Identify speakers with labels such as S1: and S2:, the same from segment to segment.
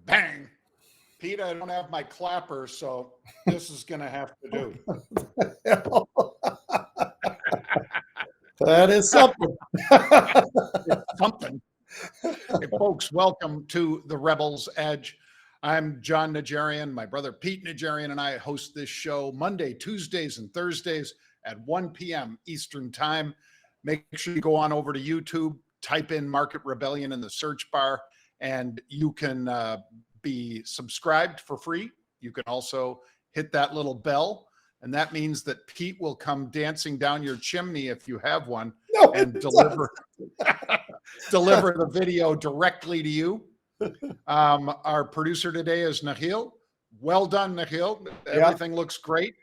S1: Bang. Pete, I don't have my clapper, so this is going to have to do.
S2: That is something.
S1: It's something. Hey, folks, welcome to the Rebels Edge. I'm John Najarian. My brother Pete Najarian and I host this show Monday, Tuesdays, and Thursdays at 1 p.m. Eastern Time. Make sure you go on over to YouTube, type in Market Rebellion in the search bar, and you can be subscribed for free. You can also hit that little bell, and that means that Pete will come dancing down your chimney if you have one and deliver the video directly to you. Our producer today is Nahil. Well done, Nahil. Everything looks great.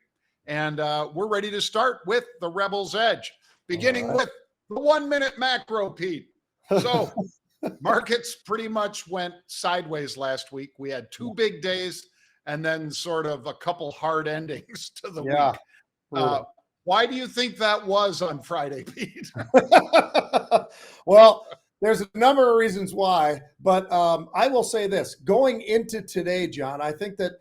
S1: And we're ready to start with the Rebels Edge, beginning with the 1 minute macro, Pete. So markets pretty much went sideways last week. We had two big days and then sort of a couple hard endings to the week. Why do you think that was on Friday, Pete?
S2: Well, there's a number of reasons why, but I will say this. Going into today, John, I think that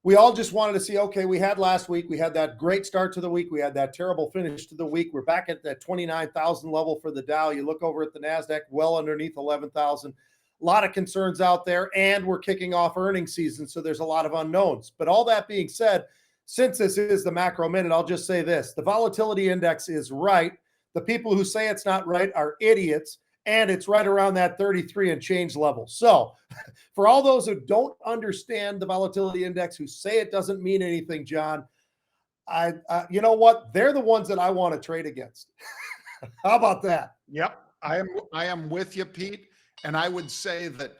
S2: we all just wanted to see, okay, we had last week, we had that great start to the week, we had that terrible finish to the week. We're back at that 29,000 level for the Dow. You look over at the NASDAQ, well underneath 11,000. A lot of concerns out there, and we're kicking off earnings season, so there's a lot of unknowns. But all that being said, since this is the macro minute, I'll just say this. The volatility index is right. The people who say it's not right are idiots, and it's right around that 33 and change level. So for all those who don't understand the volatility index, who say it doesn't mean anything, John, you know what? They're the ones that I want to trade against. How about that?
S1: Yep, I am with you, Pete. And I would say that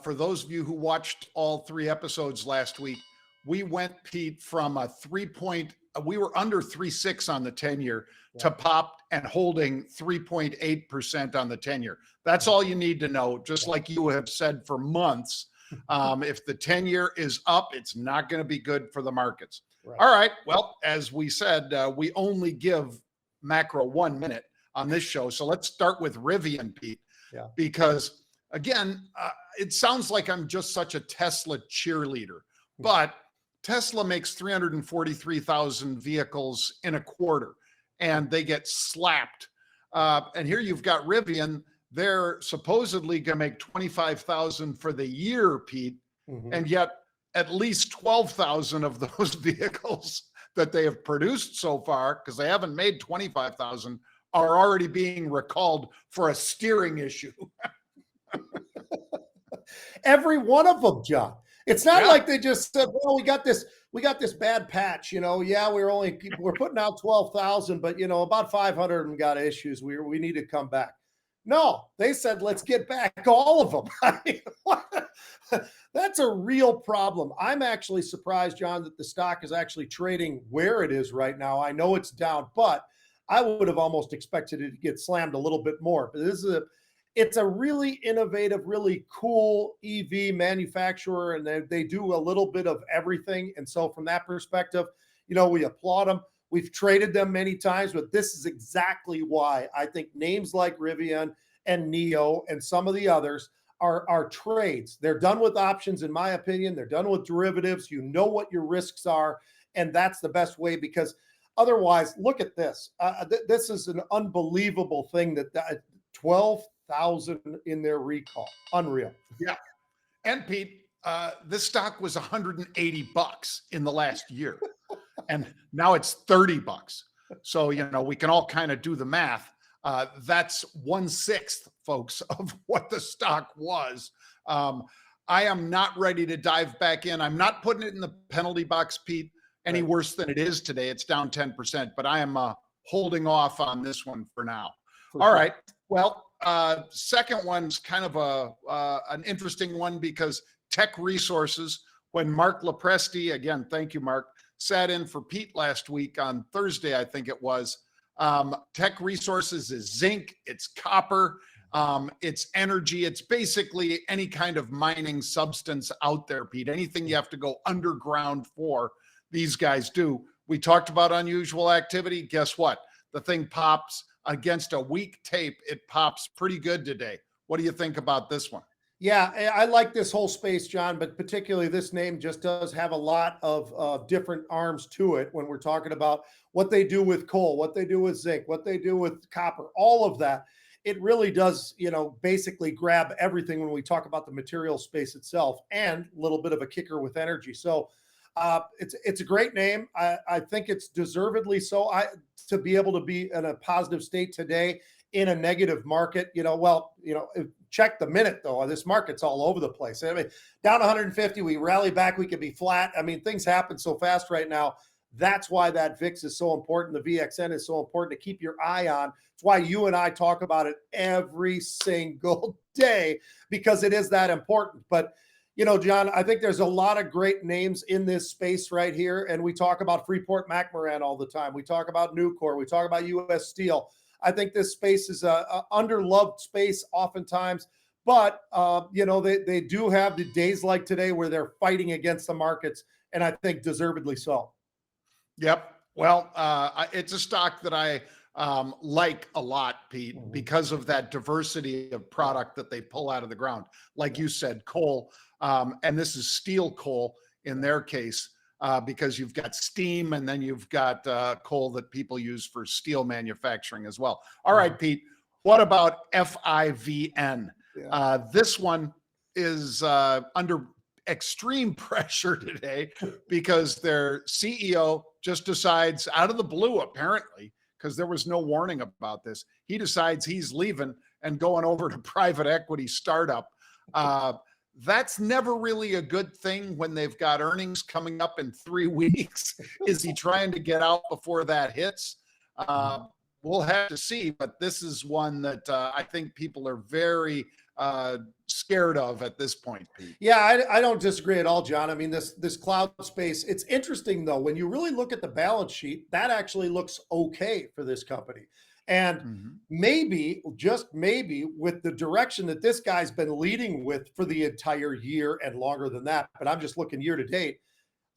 S1: for those of you who watched all three episodes last week, we went, Pete, from we were under 3.6 on the 10-year to pop and holding 3.8% on the 10-year. That's all you need to know. Just like you have said for months, if the 10-year is up, it's not going to be good for the markets. Right. All right. Well, as we said, we only give macro 1 minute on this show. So let's start with RIVN, Pete, because again, it sounds like I'm just such a Tesla cheerleader, but Tesla makes 343,000 vehicles in a quarter, and they get slapped. And here you've got RIVN. They're supposedly going to make 25,000 for the year, Pete, and yet at least 12,000 of those vehicles that they have produced so far, because they haven't made 25,000, are already being recalled for a steering issue.
S2: Every one of them, John. It's not like they just said, well, we got this bad patch, we're putting out 12,000, but about 500 of them got issues. We need to come back. No, they said, let's get back all of them. I mean, that's a real problem. I'm actually surprised, John, that the stock is actually trading where it is right now. I know it's down, but I would have almost expected it to get slammed a little bit more. But it's a really innovative, really cool EV manufacturer, and they do a little bit of everything. And so from that perspective, we applaud them. We've traded them many times, but this is exactly why I think names like RIVN and NIO and some of the others are trades. They're done with options, in my opinion. They're done with derivatives. You know what your risks are, and that's the best way, because otherwise, look at this. This is an unbelievable thing that 12,000 in their recall. Unreal.
S1: Yeah. And Pete, this stock was $180 in the last year, and now it's $30. So, we can all kind of do the math. That's 1/6, folks, of what the stock was. I am not ready to dive back in. I'm not putting it in the penalty box, Pete, any worse than it is today. It's down 10%, but I am holding off on this one for now. All right. Well, second one's kind of an interesting one, because Tech Resources, when Mark Lopresti, again, thank you, Mark, sat in for Pete last week on Thursday, I think it was. Tech Resources is zinc, it's copper, it's energy, it's basically any kind of mining substance out there, Pete. Anything you have to go underground for, these guys do. We talked about unusual activity. Guess what? The thing pops against a weak tape. It pops pretty good today. What do you think about this one?
S2: Yeah, I like this whole space, John, but particularly this name just does have a lot of different arms to it when we're talking about what they do with coal, what they do with zinc, what they do with copper, all of that. It really does, basically grab everything when we talk about the material space itself, and a little bit of a kicker with energy. So it's a great name. I think it's deservedly so. To be able to be in a positive state today in a negative market, check the minute though. This market's all over the place. I mean, down 150, we rally back, we could be flat. I mean, things happen so fast right now. That's why that VIX is so important. The VXN is so important to keep your eye on. It's why you and I talk about it every single day, because it is that important. But John, I think there's a lot of great names in this space right here. And we talk about Freeport McMoran all the time. We talk about Nucor. We talk about US Steel. I think this space is a underloved space oftentimes, but they do have the days like today where they're fighting against the markets, and I think deservedly so.
S1: Yep. Well, it's a stock that I like a lot, Pete, because of that diversity of product that they pull out of the ground. Like you said, coal, and this is steel coal in their case, because you've got steam and then you've got coal that people use for steel manufacturing as well. All right, Pete, what about FIVN?
S2: Yeah.
S1: This one is under extreme pressure today because their CEO just decides out of the blue, apparently, because there was no warning about this. He decides he's leaving and going over to private equity startup. That's never really a good thing when they've got earnings coming up in 3 weeks. Is he trying to get out before that hits? We'll have to see, but this is one that I think people are very scared of at this point, Pete.
S2: Yeah, I don't disagree at all, John. I mean, this cloud space, it's interesting though. When you really look at the balance sheet, that actually looks okay for this company. And maybe, just maybe, with the direction that this guy's been leading with for the entire year and longer than that, but I'm just looking year to date.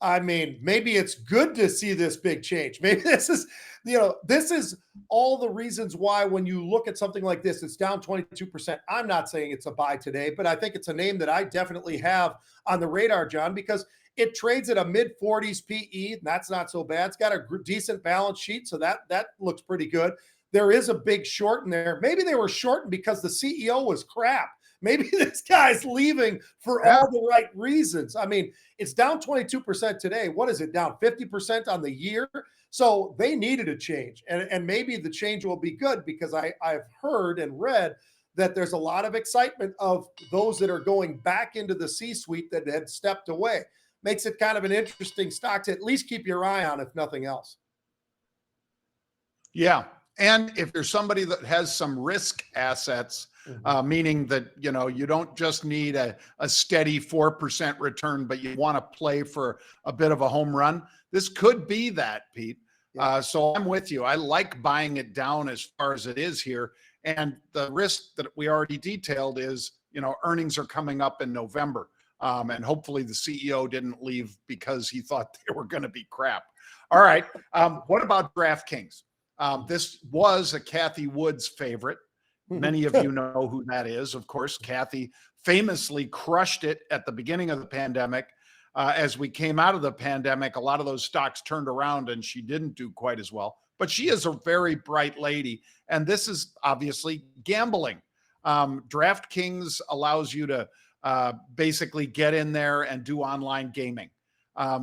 S2: I mean, maybe it's good to see this big change. Maybe this is all the reasons why when you look at something like this, it's down 22%. I'm not saying it's a buy today, but I think it's a name that I definitely have on the radar, John, because it trades at a mid 40s PE. And that's not so bad. It's got a decent balance sheet, so that looks pretty good. There is a big short in there. Maybe they were shortened because the CEO was crap. Maybe this guy's leaving for all the right reasons. I mean, it's down 22% today. What is it, down 50% on the year? So they needed a change. And maybe the change will be good, because I've heard and read that there's a lot of excitement of those that are going back into the C-suite that had stepped away. Makes it kind of an interesting stock to at least keep your eye on, if nothing else.
S1: Yeah. And if you're somebody that has some risk assets, meaning that, you don't just need a steady 4% return, but you want to play for a bit of a home run, this could be that, Pete. Yeah. So I'm with you. I like buying it down as far as it is here. And the risk that we already detailed is, earnings are coming up in November. And hopefully the CEO didn't leave because he thought they were going to be crap. All right. What about DraftKings? This was a Kathy Woods favorite. Many of you know who that is. Of course, Kathy famously crushed it at the beginning of the pandemic. As we came out of the pandemic, a lot of those stocks turned around and she didn't do quite as well. But she is a very bright lady. And this is obviously gambling. DraftKings allows you to basically get in there and do online gaming.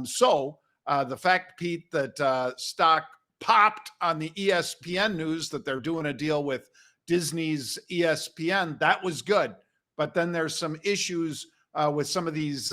S1: So the fact, Pete, that stock popped on the ESPN news that they're doing a deal with Disney's ESPN, that was good. But then there's some issues with some of these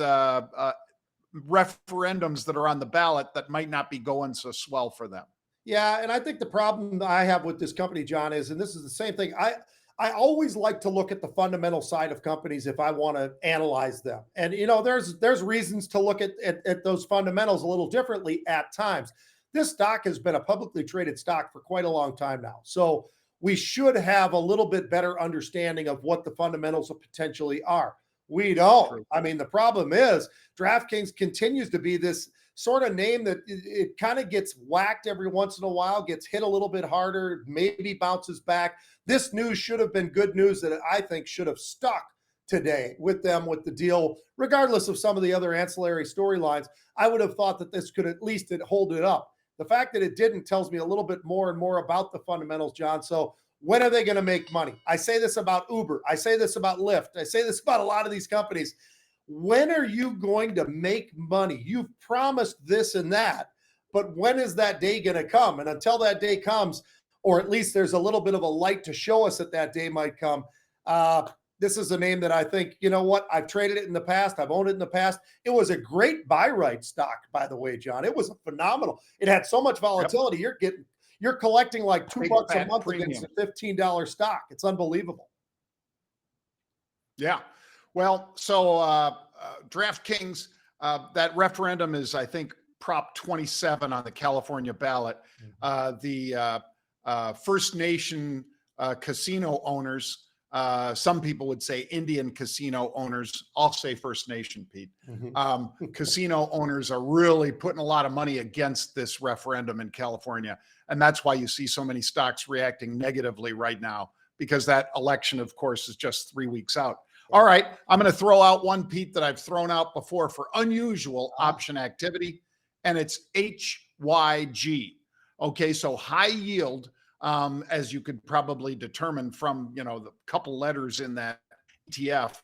S1: referendums that are on the ballot that might not be going so swell for them.
S2: Yeah, and I think the problem that I have with this company, John, is, and this is the same thing, I always like to look at the fundamental side of companies if I want to analyze them. And, there's reasons to look at those fundamentals a little differently at times. This stock has been a publicly traded stock for quite a long time now. So we should have a little bit better understanding of what the fundamentals potentially are. We don't. True. I mean, the problem is DraftKings continues to be this sort of name that it kind of gets whacked every once in a while, gets hit a little bit harder, maybe bounces back. This news should have been good news that I think should have stuck today with them, with the deal, regardless of some of the other ancillary storylines. I would have thought that this could at least hold it up. The fact that it didn't tells me a little bit more and more about the fundamentals, John. So when are they going to make money? I say this about Uber. I say this about Lyft. I say this about a lot of these companies. When are you going to make money? You've promised this and that, but when is that day going to come? And until that day comes, or at least there's a little bit of a light to show us that that day might come, this is a name that I think, you know what, I've traded it in the past. I've owned it in the past. It was a great buy right stock, by the way, John. It was a phenomenal. It had so much volatility. Yep. You're collecting like $2 a month against a $15 stock. It's unbelievable.
S1: Yeah. Well, so DraftKings, that referendum is, I think, Prop 27 on the California ballot. The First Nation casino owners, some people would say Indian casino owners. I'll say First Nation, Pete. Casino owners are really putting a lot of money against this referendum in California. And that's why you see so many stocks reacting negatively right now, because that election, of course, is just 3 weeks out. All right, I'm going to throw out one, Pete, that I've thrown out before for unusual option activity, and it's HYG. Okay, so high yield, as you could probably determine from, the couple letters in that ETF.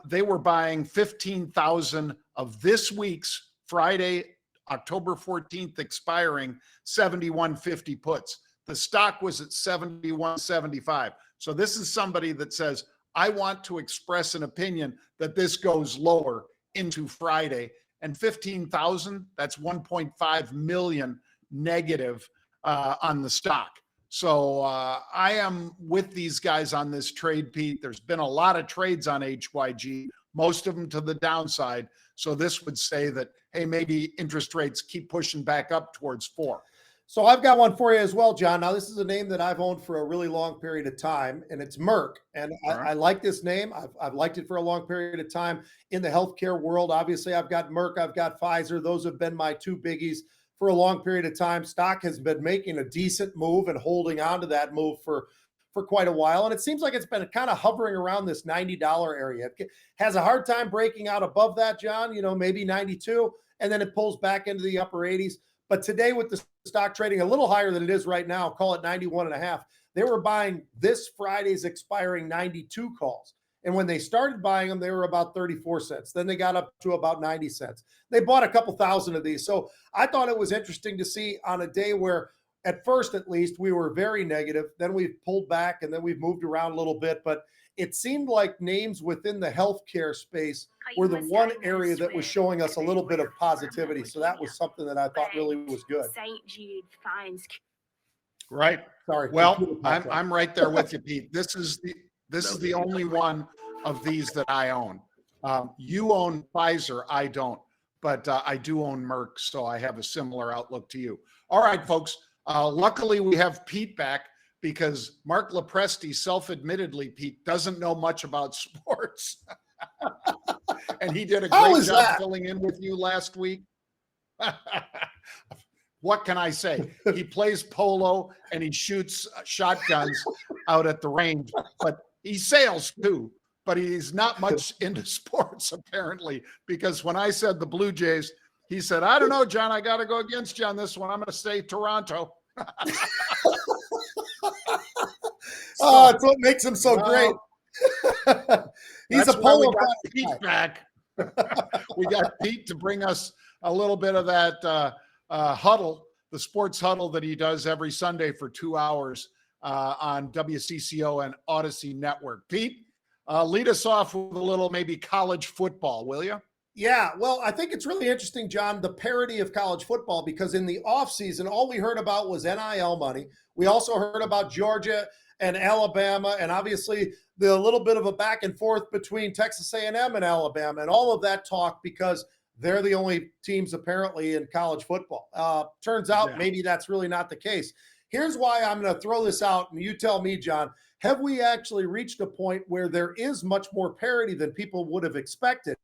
S1: They were buying 15,000 of this week's Friday, October 14th expiring 7150 puts. The stock was at 7175. So this is somebody that says, I want to express an opinion that this goes lower into Friday, and 15,000, that's 1.5 million negative on the stock. So I am with these guys on this trade, Pete. There's been a lot of trades on HYG, most of them to the downside. So this would say that, hey, maybe interest rates keep pushing back up towards 4.
S2: So I've got one for you as well, John. Now, this is a name that I've owned for a really long period of time, and it's Merck. And I like this name. I've liked it for a long period of time in the healthcare world. Obviously, I've got Merck, I've got Pfizer. Those have been my two biggies for a long period of time. Stock has been making a decent move and holding on to that move for quite a while. And it seems like it's been kind of hovering around this $90 area. It has a hard time breaking out above that, John, maybe 92, and then it pulls back into the upper 80s. But today, with the stock trading a little higher than it is right now, call it 91.5, they were buying this Friday's expiring 92 calls. And when they started buying them, they were about 34 cents. Then they got up to about 90 cents. They bought a couple thousand of these. So I thought it was interesting to see on a day where, at first at least, we were very negative. Then we've pulled back, and then we've moved around a little bit. But it seemed like names within the healthcare space were the one area that was showing us a little bit of positivity. So that was something that I thought really was good.
S1: Right.
S2: Sorry.
S1: Well, I'm right there with you, Pete. This is the only one of these that I own. You own Pfizer, I don't, but I do own Merck, so I have a similar outlook to you. All right, folks. Luckily, we have Pete back, because Mark Lepresti, self-admittedly, Pete, doesn't know much about sports. And he did a great job filling in with you last week. What can I say? He plays polo and he shoots shotguns out at the range, but he sails too. But he's not much into sports, apparently, because when I said the Blue Jays, he said, I don't know, John, I got to go against you on this one. I'm going to say Toronto.
S2: Oh, it's what makes him so great. He's a polo
S1: Pete back. We got Pete to bring us a little bit of that huddle, the sports huddle that he does every Sunday for 2 hours on WCCO and Odyssey Network. Pete, lead us off with a little maybe college football, will you?
S2: Yeah, well, I think it's really interesting, John, the parity of college football, because in the offseason, all we heard about was NIL money. We also heard about Georgia and Alabama, and obviously the little bit of a back and forth between Texas A&M and Alabama, and all of that talk, because they're the only teams apparently in college football. Turns out maybe that's really not the case. Here's why I'm going to throw this out, and you tell me, John, have we actually reached a point where there is much more parity than people would have expected?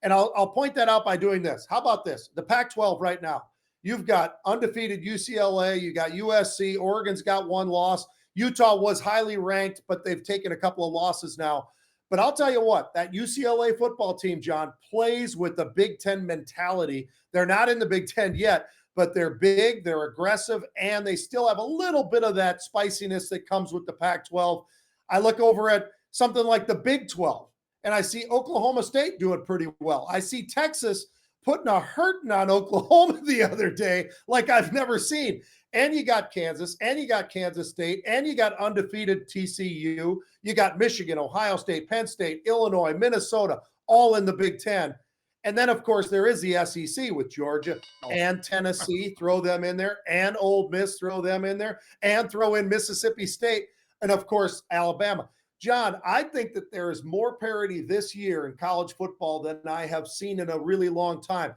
S2: And I'll point that out by doing this. How about this? The Pac-12 right now, you've got undefeated UCLA, you got USC, Oregon's got one loss. Utah was highly ranked, but they've taken a couple of losses now. But I'll tell you what, that UCLA football team, John, plays with the Big Ten mentality. They're not in the Big Ten yet, but they're big, they're aggressive, and they still have a little bit of that spiciness that comes with the Pac-12. I look over at something like the Big 12, and I see Oklahoma State doing pretty well. I see Texas putting a hurting on Oklahoma the other day like I've never seen. And you got Kansas, and you got Kansas State, and you got undefeated TCU. You got Michigan, Ohio State, Penn State, Illinois, Minnesota, all in the Big Ten. And then, of course, there is the SEC with Georgia and Tennessee, throw them in there, and Ole Miss, throw them in there, and throw in Mississippi State, and, of course, Alabama. John, I think that there is more parity this year in college football than I have seen in a really long time.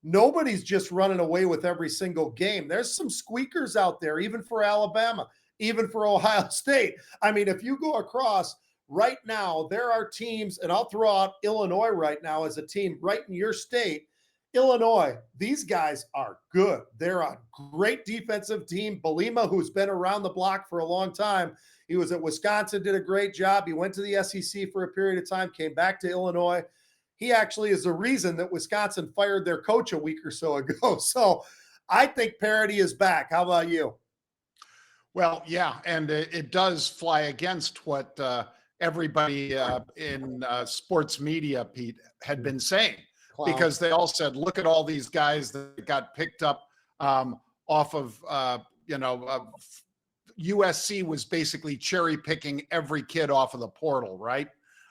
S2: Nobody's just running away with every single game. There's some squeakers out there, even for Alabama, even for Ohio State. I mean, if you go across right now, there are teams, and I'll throw out Illinois right now as a team right in your state. Illinois, these guys are good. They're a great defensive team. Belima, who's been around the block for a long time, he was at Wisconsin, did a great job. He went to the SEC for a period of time, came back to Illinois. He actually is the reason that Wisconsin fired their coach a week or so ago. So I think parity is back. How about you?
S1: Well, yeah, and it does fly against what everybody in sports media, Pete, had been saying.
S2: Clown.
S1: Because they all said, look at all these guys that got picked up off of, USC was basically cherry picking every kid off of the portal, right?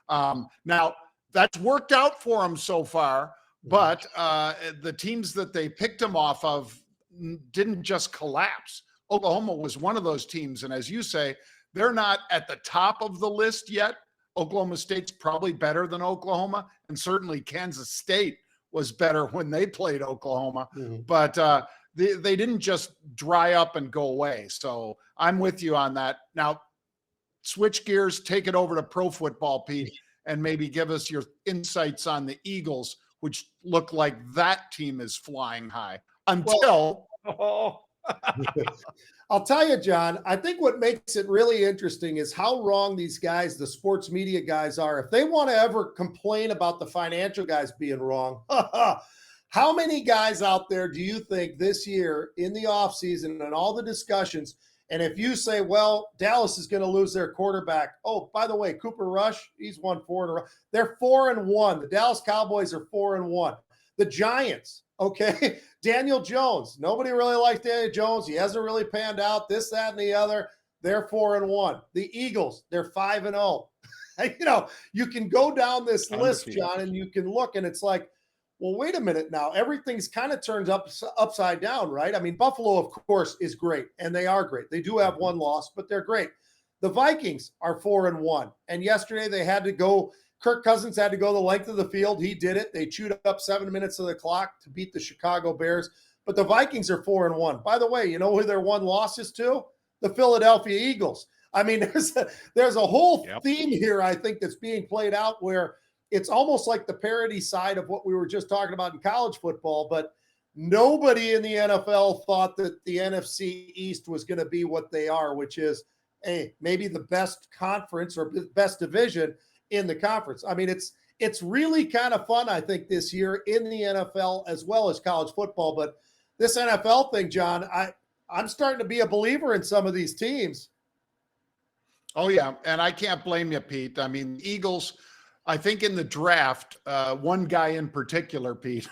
S1: Now, that's worked out for them so far, but the teams that they picked them off of didn't just collapse. Oklahoma was one of those teams, and as you say, they're not at the top of the list yet. Oklahoma State's probably better than Oklahoma, and certainly Kansas State was better when they played Oklahoma. Mm-hmm. But they didn't just dry up and go away. So I'm with you on that. Now, switch gears, take it over to pro football, Pete, and maybe give us your insights on the Eagles, which look like that team is flying high until.
S2: I'll tell you, John, I think what makes it really interesting is how wrong these guys, the sports media guys, are. If they want to ever complain about the financial guys being wrong, how many guys out there do you think this year in the offseason and all the discussions, and if you say, well, Dallas is going to lose their quarterback. Oh, by the way, Cooper Rush, he's won 4 in a row. They're 4-1. The Dallas Cowboys are 4-1. The Giants, okay, Daniel Jones. Nobody really likes Daniel Jones. He hasn't really panned out, this, that, and the other. They're 4-1. The Eagles, they're 5-0. You can go down this list, John, and you can look, and it's like, well, wait a minute now. Everything's kind of turned upside down, right? I mean, Buffalo, of course, is great, and they are great. They do have one loss, but they're great. The Vikings are 4-1, and yesterday they had to go. Kirk Cousins had to go the length of the field. He did it. They chewed up 7 minutes of the clock to beat the Chicago Bears. But the Vikings are 4-1. By the way, you know who their one loss is to? The Philadelphia Eagles. I mean, there's a whole theme here, I think, that's being played out where it's almost like the parity side of what we were just talking about in college football. But nobody in the NFL thought that the NFC East was going to be what they are, which is, maybe the best conference or best division in the conference. I mean, it's really kind of fun, I think, this year in the NFL as well as college football. But this NFL thing, John, I'm starting to be a believer in some of these teams.
S1: Oh, yeah. And I can't blame you, Pete. I mean, Eagles, I think in the draft, one guy in particular, Pete,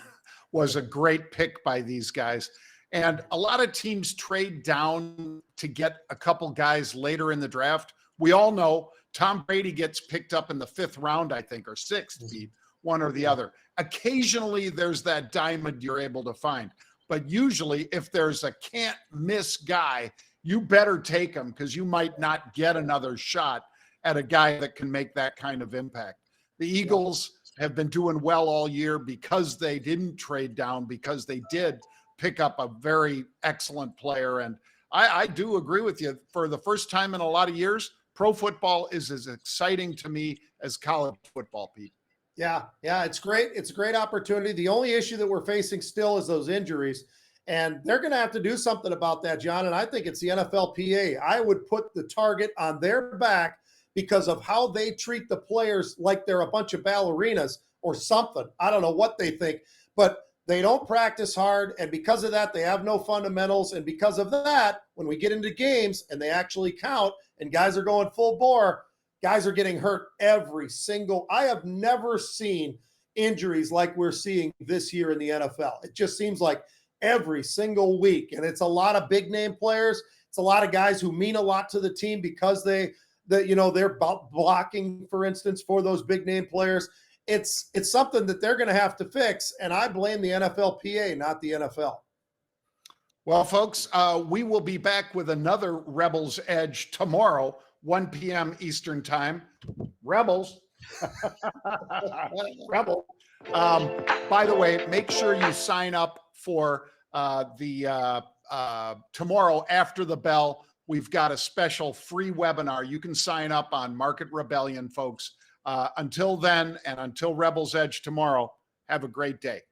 S1: was a great pick by these guys. And a lot of teams trade down to get a couple guys later in the draft. We all know Tom Brady gets picked up in the 5th round, I think, or 6th, Pete, one or the other. Occasionally, there's that diamond you're able to find. But usually, if there's a can't-miss guy, you better take him because you might not get another shot at a guy that can make that kind of impact. The Eagles have been doing well all year because they didn't trade down, because they did pick up a very excellent player. And I do agree with you. For the first time in a lot of years, pro football is as exciting to me as college football, Pete.
S2: Yeah, it's great. It's a great opportunity. The only issue that we're facing still is those injuries, and they're going to have to do something about that, John, and I think it's the NFLPA. I would put the target on their back because of how they treat the players like they're a bunch of ballerinas or something. I don't know what they think, but they don't practice hard. And because of that, they have no fundamentals. And because of that, when we get into games and they actually count and guys are going full bore, guys are getting hurt every single. I have never seen injuries like we're seeing this year in the NFL. It just seems like every single week. And it's a lot of big name players. It's a lot of guys who mean a lot to the team because they're blocking, for instance, for those big name players. It's something that they're going to have to fix. And I blame the NFLPA, not the NFL.
S1: Well, folks, we will be back with another Rebels Edge tomorrow, 1 p.m. Eastern time. Rebels. Rebel. By the way, make sure you sign up for the tomorrow after the bell. We've got a special free webinar. You can sign up on Market Rebellion, folks. Until then, and until Rebels Edge tomorrow, have a great day.